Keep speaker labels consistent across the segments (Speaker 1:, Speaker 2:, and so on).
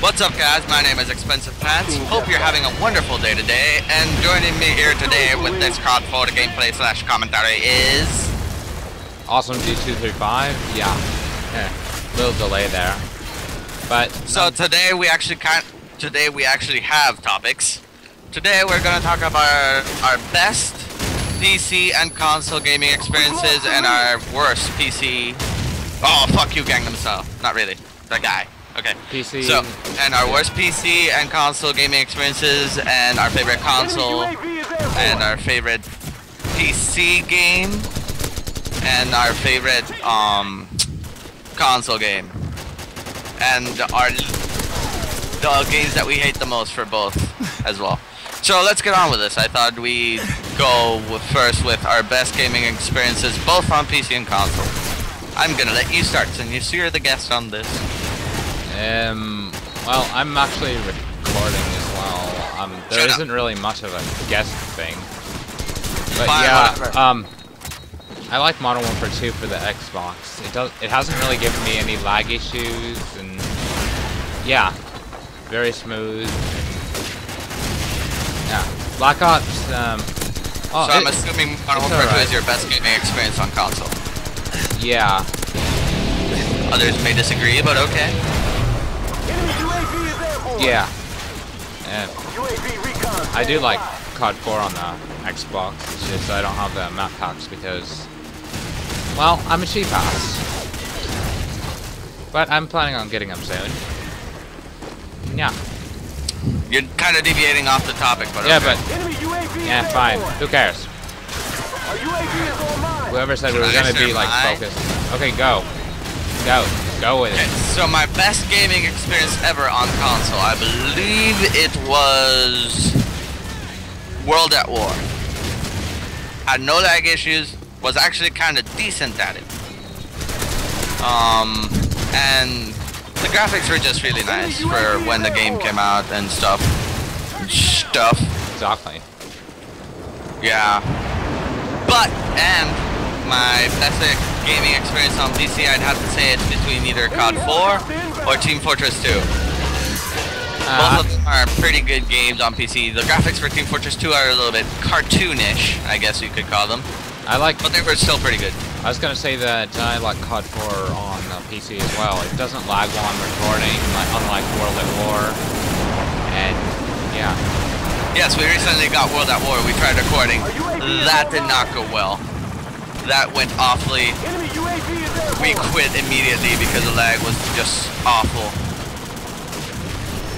Speaker 1: What's up, guys? My name is ExpensivePants. Hope you're having a wonderful day today. And joining me here today with this COD 4 gameplay / commentary is
Speaker 2: Awesome G235. Yeah, little delay there. But
Speaker 1: so today we actually have topics. Today we're gonna talk about our best PC and console gaming experiences and our worst PC. Oh, fuck you, Gangnam Style. Not really. That guy. Okay.
Speaker 2: PC.
Speaker 1: So, and our worst PC and console gaming experiences, and our favorite console, and our favorite PC game, and our favorite console game, and the games that we hate the most for both as well. So let's get on with this. I thought we'd go first with our best gaming experiences, both on PC and console. I'm gonna let you start, since you're the guest on this.
Speaker 2: Well, I'm actually recording as well. There isn't really much of a guest thing. But
Speaker 1: fine,
Speaker 2: yeah,
Speaker 1: whatever.
Speaker 2: I like Modern Warfare 2 for the Xbox. It hasn't really given me any lag issues, and yeah, very smooth. Yeah, Black Ops.
Speaker 1: So I'm assuming Modern Warfare 2 is your best gaming experience on console.
Speaker 2: Yeah.
Speaker 1: Others may disagree, but okay.
Speaker 2: Yeah. And I do like COD 4 on the Xbox. It's just I don't have the map packs because, well, I'm a cheap ass. But I'm planning on getting them soon. Yeah.
Speaker 1: You're kind of deviating off the topic, but
Speaker 2: yeah,
Speaker 1: okay.
Speaker 2: but yeah, fine. Who cares? Whoever said we were gonna be like focused. Okay, go with it.
Speaker 1: Okay, so my best gaming experience ever on console, I believe it was World at War. Had no lag issues, was actually kind of decent at it. And the graphics were just really nice for when the game came out and stuff.
Speaker 2: Exactly.
Speaker 1: Yeah. But, and my best gaming experience on PC, I'd have to say it's between either COD 4 or Team Fortress 2. Both of them are pretty good games on PC. The graphics for Team Fortress 2 are a little bit cartoonish, I guess you could call them. But they were still pretty good.
Speaker 2: I was gonna say that I like COD 4 on PC as well. It doesn't lag while I'm recording, unlike World at War. And yeah.
Speaker 1: Yes, we recently got World at War. We tried recording. That did not go well. That went awfully. We quit immediately because the lag was just awful.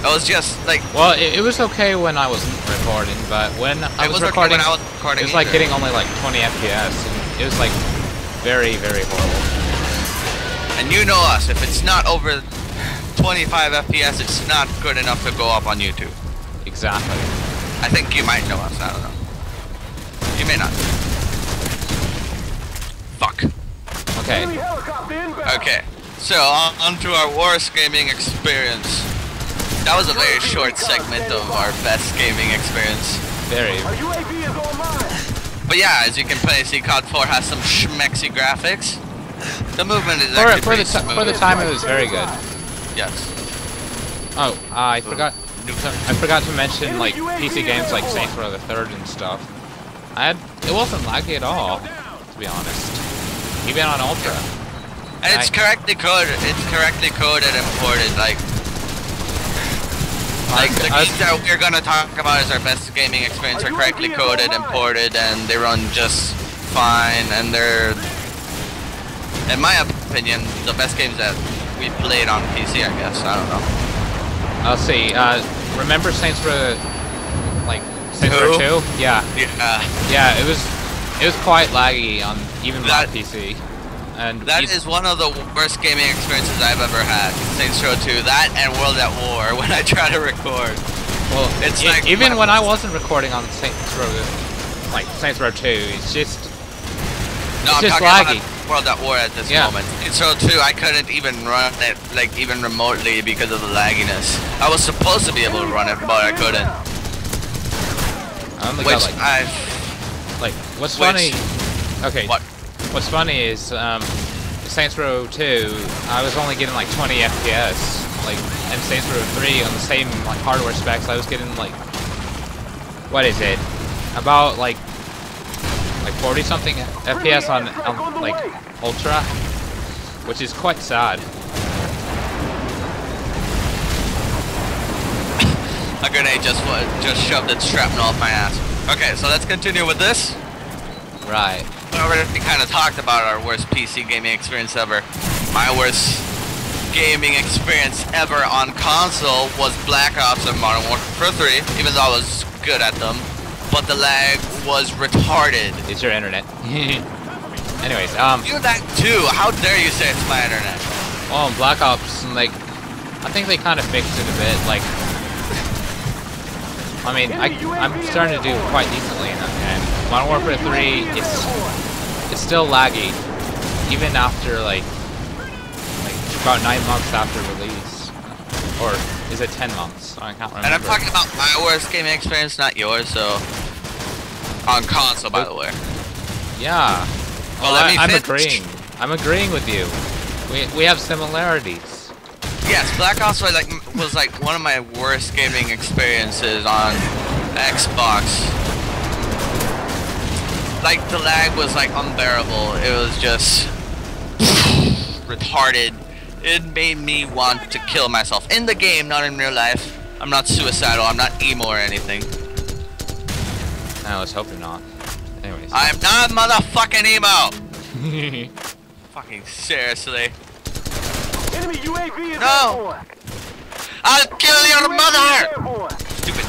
Speaker 1: It was just like.
Speaker 2: Well, it was okay when I wasn't recording, but when I was recording, it was like getting only like 20 FPS, and it was like very, very horrible.
Speaker 1: And you know us. If it's not over 25 FPS, it's not good enough to go up on YouTube.
Speaker 2: Exactly.
Speaker 1: I think you might know us. I don't know. You may not. Fuck.
Speaker 2: Okay.
Speaker 1: Okay. So on to our worst gaming experience. That was a very short segment of our best gaming experience.
Speaker 2: Very.
Speaker 1: But yeah, as you can plainly see, COD 4 has some schmexy graphics. The movement is actually pretty smooth.
Speaker 2: For the time, it was very good.
Speaker 1: Yes.
Speaker 2: Oh, I forgot to mention like PC games like Saints Row the Third and stuff. It wasn't laggy at all, to be honest. Even on Ultra.
Speaker 1: And it's correctly coded. It's correctly coded and ported. Like the games that we're gonna talk about as our best gaming experience are correctly coded and ported, and they run just fine. And they're, in my opinion, the best games that we played on PC. I guess I don't know.
Speaker 2: I'll see. Remember Saints Row, like Saints Row 2? Yeah. Yeah. It was quite laggy on even on PC. And
Speaker 1: that is one of the worst gaming experiences I've ever had. Saints Row 2. That and World at War when I try to record.
Speaker 2: Well, it's like even when I wasn't recording on Saints Row 2, it's just
Speaker 1: I'm
Speaker 2: just
Speaker 1: talking
Speaker 2: laggy.
Speaker 1: About World at War at this moment. Saints Row 2, I couldn't even run it like even remotely because of the lagginess. I was supposed to be able to run it, but I couldn't.
Speaker 2: I only got what's funny? Okay.
Speaker 1: What?
Speaker 2: What's funny is Saints Row 2, I was only getting like 20 FPS, like and Saints Row 3 on the same like hardware specs, I was getting like, what is it? About like 40 something FPS on like Ultra, which is quite sad.
Speaker 1: A grenade just shoved its shrapnel off my ass. Okay, so let's continue with this.
Speaker 2: Right.
Speaker 1: We already kind of talked about our worst PC gaming experience ever. My worst gaming experience ever on console was Black Ops and Modern Warfare 3, even though I was good at them. But the lag was retarded.
Speaker 2: It's your internet. Anyways,
Speaker 1: You that too. How dare you say it's my internet?
Speaker 2: well, in Black Ops, like, I think they kind of fixed it a bit. Like, I mean, I'm starting to do quite decently in that game. Modern Warfare 3, it's still laggy, even after like about 9 months after release, or is it 10 months? I can't remember.
Speaker 1: And I'm talking about my worst gaming experience, not yours. So on console, by the way.
Speaker 2: Yeah.
Speaker 1: Well,
Speaker 2: I'm agreeing with you. We have similarities.
Speaker 1: Yes, Black Ops was like one of my worst gaming experiences on Xbox. Like the lag was like unbearable. It was just retarded. It made me want to kill myself in the game, not in real life. I'm not suicidal. I'm not emo or anything.
Speaker 2: I was hoping not. Anyways.
Speaker 1: I'm not motherfucking emo. Fucking seriously.
Speaker 3: Enemy UAV is
Speaker 1: No!
Speaker 3: airborne.
Speaker 1: I'll kill your mother! Stupid.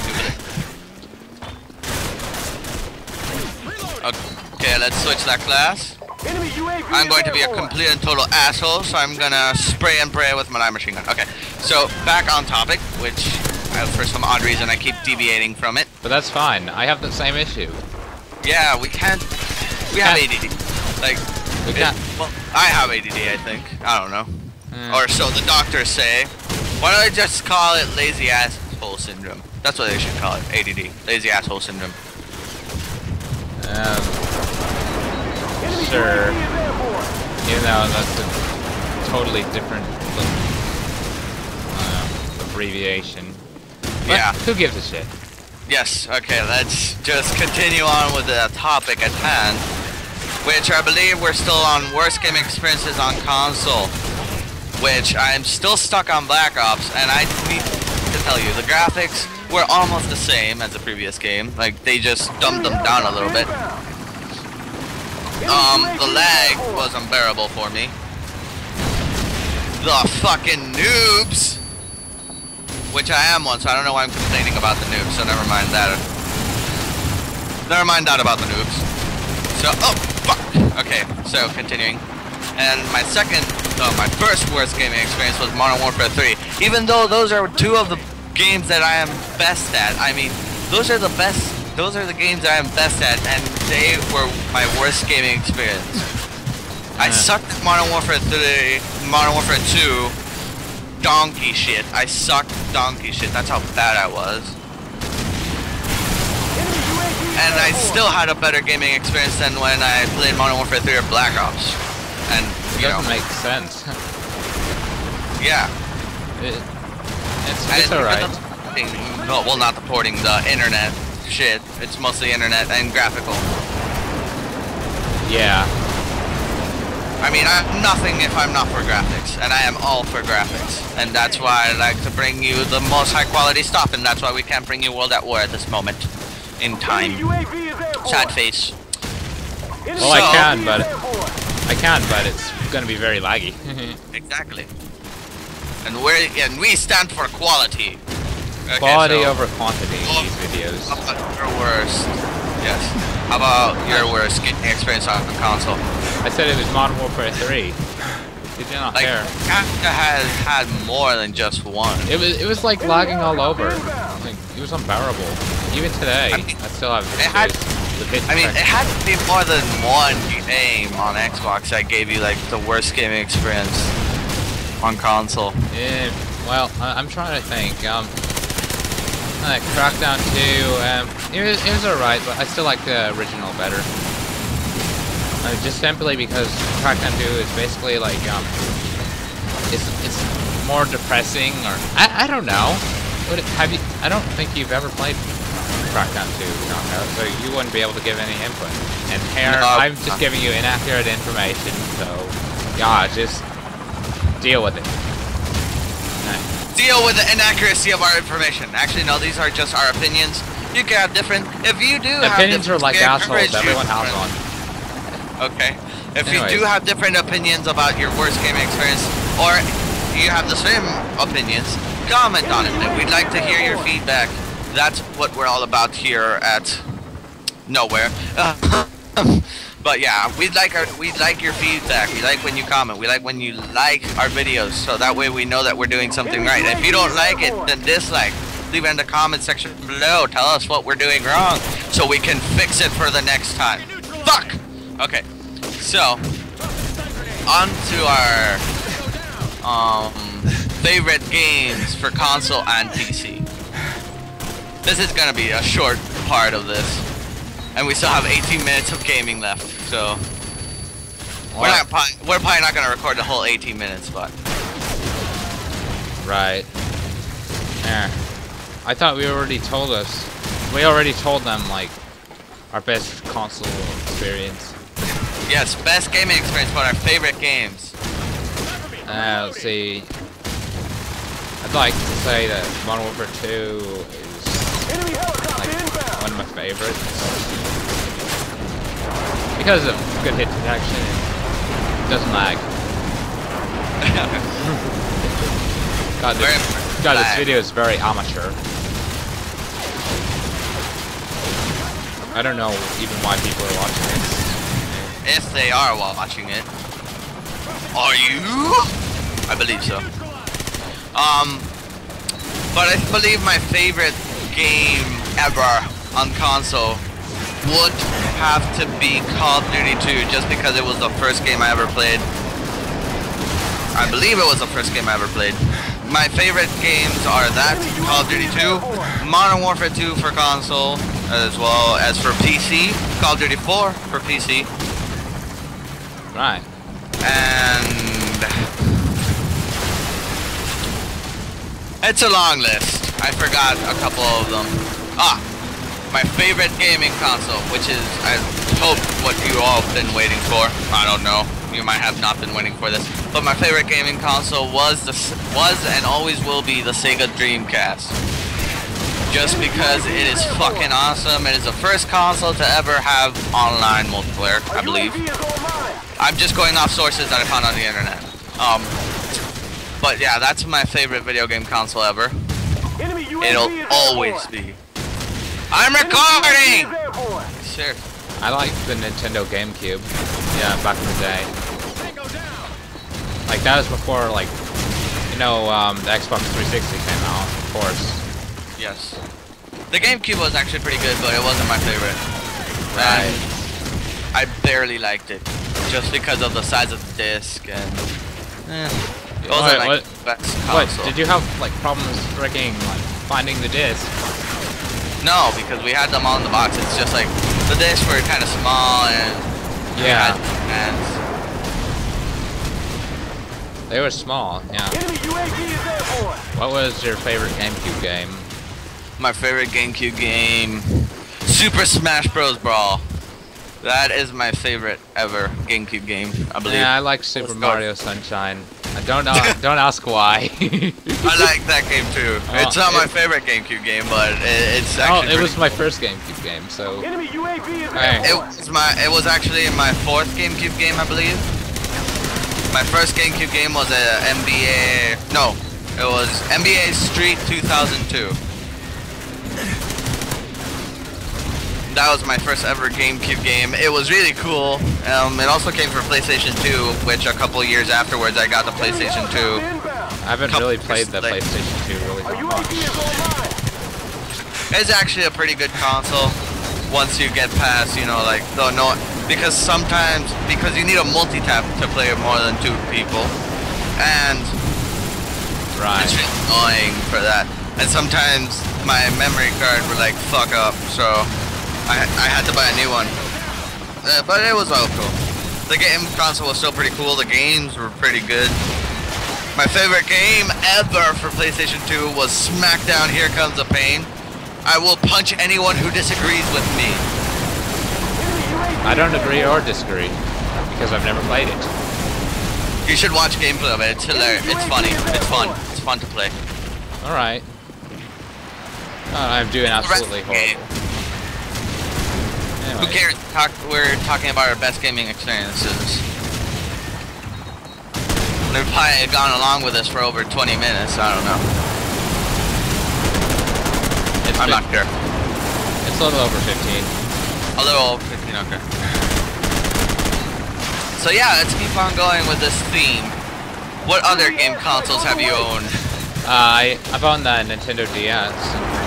Speaker 1: Okay, let's switch that class.
Speaker 3: Enemy UAV
Speaker 1: I'm going
Speaker 3: is
Speaker 1: to be a
Speaker 3: airborne.
Speaker 1: complete and total asshole, so I'm gonna spray and pray with my light machine gun. Okay, so back on topic, which for some odd reason I keep deviating from it.
Speaker 2: But that's fine. I have the same issue.
Speaker 1: Yeah, we have ADD. Like,
Speaker 2: We can't.
Speaker 1: well, I have ADD, I think. I don't know. Or so the doctors say. Why don't I just call it lazy asshole syndrome? That's what they should call it. ADD. Lazy asshole syndrome.
Speaker 3: Enemy
Speaker 2: Sure.
Speaker 3: UAV is airborne.
Speaker 2: Even though that's a totally different abbreviation. But
Speaker 1: Yeah.
Speaker 2: who gives a shit?
Speaker 1: Yes, okay, let's just continue on with the topic at hand, which I believe we're still on worst gaming experiences on console, which I'm still stuck on Black Ops, and I need to tell you, the graphics were almost the same as the previous game, like they just dumbed them down a little bit. The lag was unbearable for me. The fucking noobs! Which I am one, so I don't know why I'm complaining about the noobs, so never mind that. Never mind that about the noobs. So, oh, fuck! Okay, so continuing. And my first worst gaming experience was Modern Warfare 3. Even though those are two of the games that I am best at, I mean, those are the games that I am best at, and they were my worst gaming experience. I sucked at Modern Warfare 3, Modern Warfare 2, donkey shit. I sucked donkey shit. That's how bad I was. And I still had a better gaming experience than when I played Modern Warfare 3 or Black Ops. And,
Speaker 2: It
Speaker 1: you know,
Speaker 2: doesn't make sense.
Speaker 1: yeah.
Speaker 2: It's alright.
Speaker 1: No, well, not the porting, the internet shit. It's mostly internet and graphical.
Speaker 2: Yeah.
Speaker 1: I mean, I'm nothing if I'm not for graphics, and I am all for graphics. And that's why I like to bring you the most high quality stuff, and that's why we can't bring you World at War at this moment in time. Sad face.
Speaker 2: Well, I can, but it's gonna be very laggy.
Speaker 1: Exactly. And we stand for quality. Okay,
Speaker 2: Quality
Speaker 1: so,
Speaker 2: over quantity in these videos.
Speaker 1: How about your worst? Yes. How about your worst gaming experience on the console?
Speaker 2: I said it was Modern Warfare 3. Did you not
Speaker 1: Like,
Speaker 2: care?
Speaker 1: Kafka has had more than just one.
Speaker 2: It was like lagging all over. Like, it was unbearable. Even today, I still have
Speaker 1: I mean, it had to be more than one game on Xbox that gave you like the worst gaming experience on console.
Speaker 2: Yeah, well, I'm trying to think. Crackdown 2, it was alright, but I still like the original better. Just simply because Crackdown 2 is basically like, it's more depressing, or I don't know. Have you? I don't think you've ever played Crackdown 2, Knockout, so you wouldn't be able to give any input. And here, I'm just giving you inaccurate information, so yeah, just deal with it.
Speaker 1: Deal with the inaccuracy of our information. Actually, no, these are just our opinions. You can have different. If you do have
Speaker 2: opinions are like assholes.
Speaker 1: coverage,
Speaker 2: Everyone has one.
Speaker 1: Okay. If
Speaker 2: Anyways.
Speaker 1: you do have different opinions about your worst gaming experience, or you have the same opinions, comment on it. And we'd like to hear your feedback. That's what we're all about here at Nowhere. But yeah, we'd like your feedback. We like when you comment. We like when you like our videos, so that way we know that we're doing something right. If you don't like it, then dislike. Leave it in the comment section below. Tell us what we're doing wrong, so we can fix it for the next time. Fuck. Okay. So on to our favorite games for console and PC. This is gonna be a short part of this. And we still have 18 minutes of gaming left, so we're probably not gonna record the whole 18 minutes, but
Speaker 2: right. Yeah. I thought we already told them like our best console experience.
Speaker 1: yes, best gaming experience, but our favorite games.
Speaker 2: Let's see. I'd like to say that Modern Warfare 2 is
Speaker 3: Enemy helicopter
Speaker 2: like
Speaker 3: inbound.
Speaker 2: one of my favorites. Because of good hit detection, it doesn't lag. God, this video is very amateur. I don't know even why people are watching this.
Speaker 1: If they are while watching it. Are you? I believe so. But I believe my favorite game ever on console would have to be Call of Duty 2, just because it was the first game I ever played. I believe it was the first game I ever played. My favorite games are that, Call of Duty 2, Modern Warfare 2 for console, as well as for PC, Call of Duty 4 for PC.
Speaker 2: Right.
Speaker 1: And it's a long list. I forgot a couple of them. My favorite gaming console, which is, I hope, what you all have been waiting for. I don't know. You might have not been waiting for this. But my favorite gaming console was and always will be the Sega Dreamcast. Just because it is fucking awesome. It is the first console to ever have online multiplayer, I believe. I'm just going off sources that I found on the internet. But yeah, that's my favorite video game console ever. It'll always be. I'm recording! Sure.
Speaker 2: I like the Nintendo GameCube. Yeah, back in the day. Like, that was before, like, you know, the Xbox 360 came out, of course.
Speaker 1: Yes. The GameCube was actually pretty good, but it wasn't my favorite.
Speaker 2: Right.
Speaker 1: And I barely liked it. Just because of the size of the disc and... it wasn't like the best console.
Speaker 2: Did you have, like, problems freaking, like, finding the disc?
Speaker 1: No, because we had them all in the box. It's just like the discs were kind of small and
Speaker 2: yeah,
Speaker 1: and
Speaker 2: they were small. Yeah. What was your favorite GameCube game?
Speaker 1: My favorite GameCube game, Super Smash Bros. Brawl. That is my favorite ever GameCube game, I believe.
Speaker 2: Yeah, I like Super Mario Sunshine. I don't know. Don't ask why.
Speaker 1: I like that game too. It's not my favorite GameCube game, but it's actually.
Speaker 2: Oh, it was my first GameCube game, so.
Speaker 1: It was actually my fourth GameCube game, I believe. My first GameCube game was a NBA. No, it was NBA Street 2002. That was my first ever GameCube game. It was really cool. It also came for PlayStation 2, which a couple years afterwards I got the PlayStation 2.
Speaker 2: I haven't really played the PlayStation 2 really that much.
Speaker 1: It's actually a pretty good console once you get past, you know, like, because you need a multi-tap to play more than two people. And it's really annoying for that. And sometimes my memory card would like fuck up, so I had to buy a new one, but it was all cool. The game console was still pretty cool. The games were pretty good. My favorite game ever for PlayStation 2 was SmackDown Here Comes the Pain. I will punch anyone who disagrees with me.
Speaker 2: I don't agree or disagree because I've never played it.
Speaker 1: You should watch gameplay of it. It's hilarious. It's funny. It's fun. It's fun to play.
Speaker 2: All right. I'm doing absolutely horrible.
Speaker 1: Who
Speaker 2: Anyway.
Speaker 1: cares? We're talking about our best gaming experiences. They've probably gone along with us for over 20 minutes. I don't know. I'm not sure.
Speaker 2: It's a little over 15.
Speaker 1: A little over 15, okay. So yeah, let's keep on going with this theme. What other game consoles have you owned?
Speaker 2: I've owned the Nintendo DS.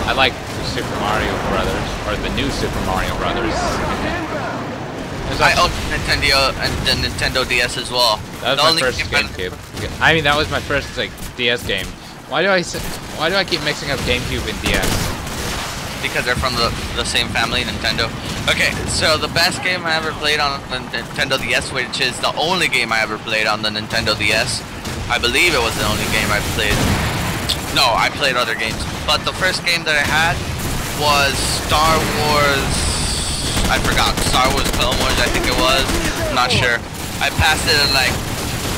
Speaker 2: I like Super Mario Brothers, or the new Super Mario Brothers.
Speaker 1: I owned the Nintendo DS as well.
Speaker 2: That was my first GameCube. I mean, that was my first like DS game. Why do I keep mixing up GameCube and DS?
Speaker 1: Because they're from the same family, Nintendo. Okay, so the best game I ever played on the Nintendo DS, which is the only game I ever played on the Nintendo DS. I believe it was the only game I played. No, I played other games. But the first game that I had was Star Wars... I forgot. Star Wars Clone Wars, I think it was. I'm not sure. I passed it in like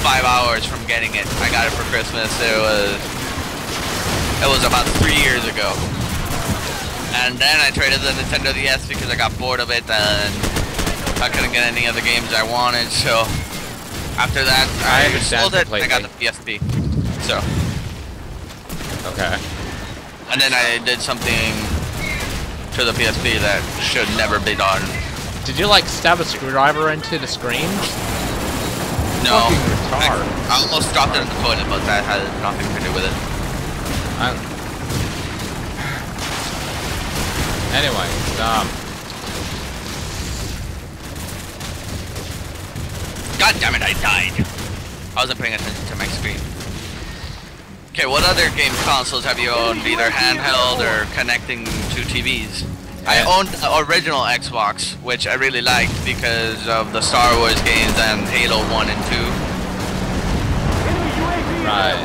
Speaker 1: 5 hours from getting it. I got it for Christmas. It was about 3 years ago. And then I traded the Nintendo DS because I got bored of it and I couldn't get any other games I wanted. So after that, I sold it. I got the PSP. So.
Speaker 2: Okay.
Speaker 1: And then I did something to the PSP that should never be done.
Speaker 2: Did you like stab a screwdriver into the screen?
Speaker 1: No.
Speaker 2: Fucking retard.
Speaker 1: I almost dropped it in the toilet, but that had nothing to do with it.
Speaker 2: Anyway,
Speaker 1: God damn it, I died. I wasn't paying attention to my screen. Okay, what other game consoles have you owned, either handheld or connecting to TVs? I owned the original Xbox, which I really liked because of the Star Wars games and Halo 1 and 2.
Speaker 2: right.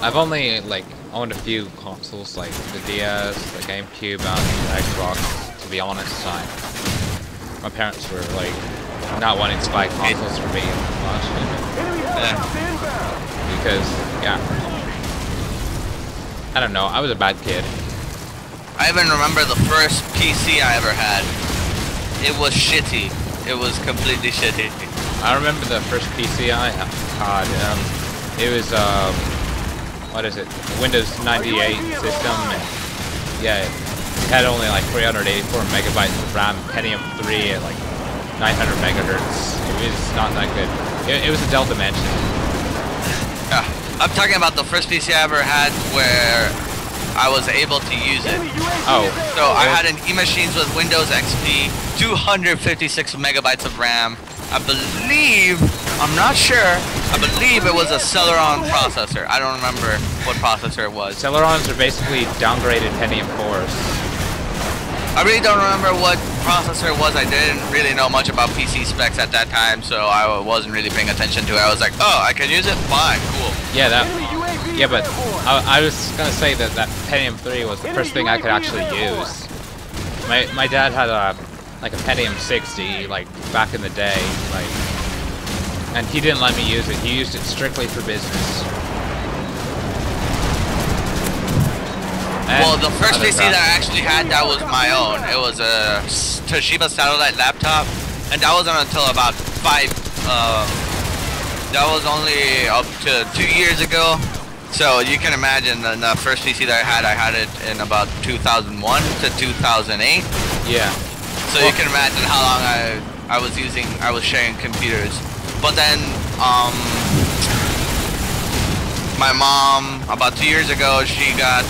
Speaker 2: I've only like owned a few consoles, like the DS, the GameCube, and the Xbox. To be honest, my parents were like not wanting to buy consoles for me much, because I don't know. I was a bad kid.
Speaker 1: I even remember the first PC I ever had. It was shitty. It was completely shitty.
Speaker 2: I remember the first PC I had. It was what is it? Windows 98 system, and yeah, it had only like 384 megabytes of RAM, Pentium 3 at like 900 megahertz. It was not that good. It was a Dell Dimension.
Speaker 1: Yeah, I'm talking about the first PC I ever had where I was able to use it.
Speaker 2: Oh.
Speaker 1: So I had an E-Machines with Windows XP, 256 megabytes of RAM. I believe, I'm not sure, I believe it was a Celeron processor. I don't remember what processor it was.
Speaker 2: Celerons are basically downgraded Pentium 4s.
Speaker 1: I really don't remember what processor it was. I didn't really know much about PC specs at that time, so I wasn't really paying attention to it. I was like, oh, I can use it? Fine, cool.
Speaker 2: Yeah, but I was gonna say that Pentium 3 was the first thing I could actually use. My dad had a Pentium 60 like back in the day, and he didn't let me use it. He used it strictly for business.
Speaker 1: Well, the first PC that I actually had that was my own. It was a Toshiba Satellite laptop, and that wasn't until about that was only up to 2 years ago. So you can imagine the first PC that I had it in about 2001 to 2008.
Speaker 2: Yeah.
Speaker 1: So you can imagine how long I was sharing computers. But then, my mom, about 2 years ago, she got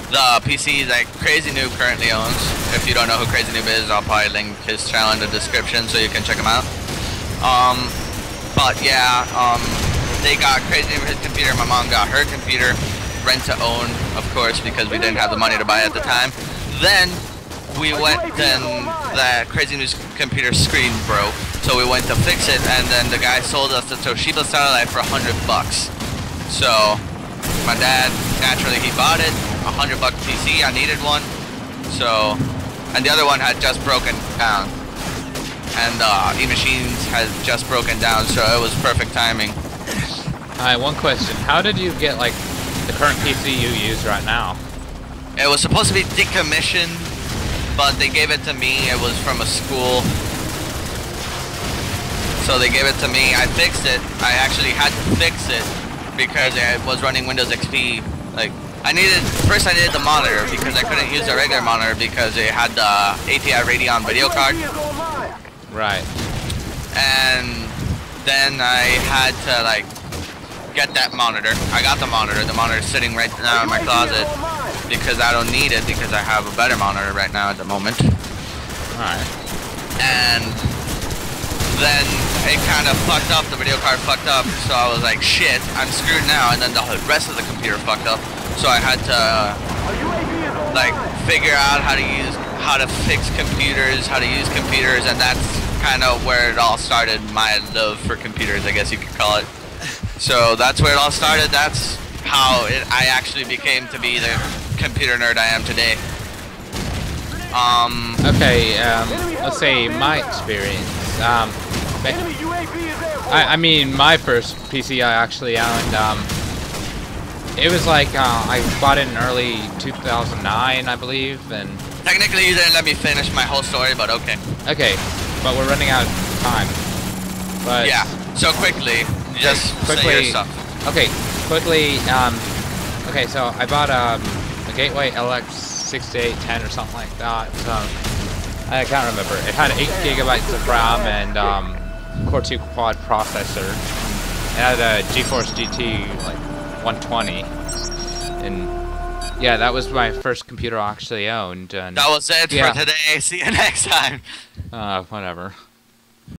Speaker 1: the PC that Crazy Noob currently owns. If you don't know who Crazy Noob is, I'll probably link his channel in the description so you can check him out. But yeah, they got Crazy Noob his computer, my mom got her computer, rent to own, of course, because we didn't have the money to buy it at the time. Then that Crazy Noob's computer screen broke, So we went to fix it, and then the guy sold us the Toshiba satellite for $100. So my dad, naturally, he bought it. $100 PC. I needed one. So, and the other one had just broken down, and E-Machines has just broken down, so it was perfect timing.
Speaker 2: Alright, one question. How did you get, like, the current PC you use right now?
Speaker 1: It was supposed to be decommissioned, but they gave it to me. It was from a school. So they gave it to me. I fixed it. I actually had to fix it because it was running Windows XP. Like, I needed the monitor because I couldn't use the regular monitor because it had the ATI Radeon video card.
Speaker 2: Right.
Speaker 1: And then I had to, like, get that monitor. I got the monitor. The monitor's sitting right now in my closet because I don't need it because I have a better monitor right now at the moment.
Speaker 2: Alright.
Speaker 1: And then it kind of fucked up. The video card fucked up. So I was like, shit, I'm screwed now. And then the rest of the computer fucked up. So I had to, like, figure out how to fix computers, how to use computers, and that's kind of where it all started. My love for computers, I guess you could call it. So that's where it all started. That's how I actually became to be the computer nerd I am today.
Speaker 2: Okay, let's say my experience. I mean, my first PC I actually owned, it was like, I bought it in early 2009, I believe, and...
Speaker 1: Technically, you didn't let me finish my whole story, but okay.
Speaker 2: Okay, but we're running out of time. But...
Speaker 1: Yeah, so quickly, just say your stuff.
Speaker 2: Okay, quickly, okay, so I bought, a Gateway LX6810 or something like that, I can't remember. It had 8 gigabytes of RAM and, Core 2 quad processor. It had a GeForce GT, like, 120, and yeah, that was my first computer I actually owned. And
Speaker 1: that was it for today. See you next time.
Speaker 2: Whatever.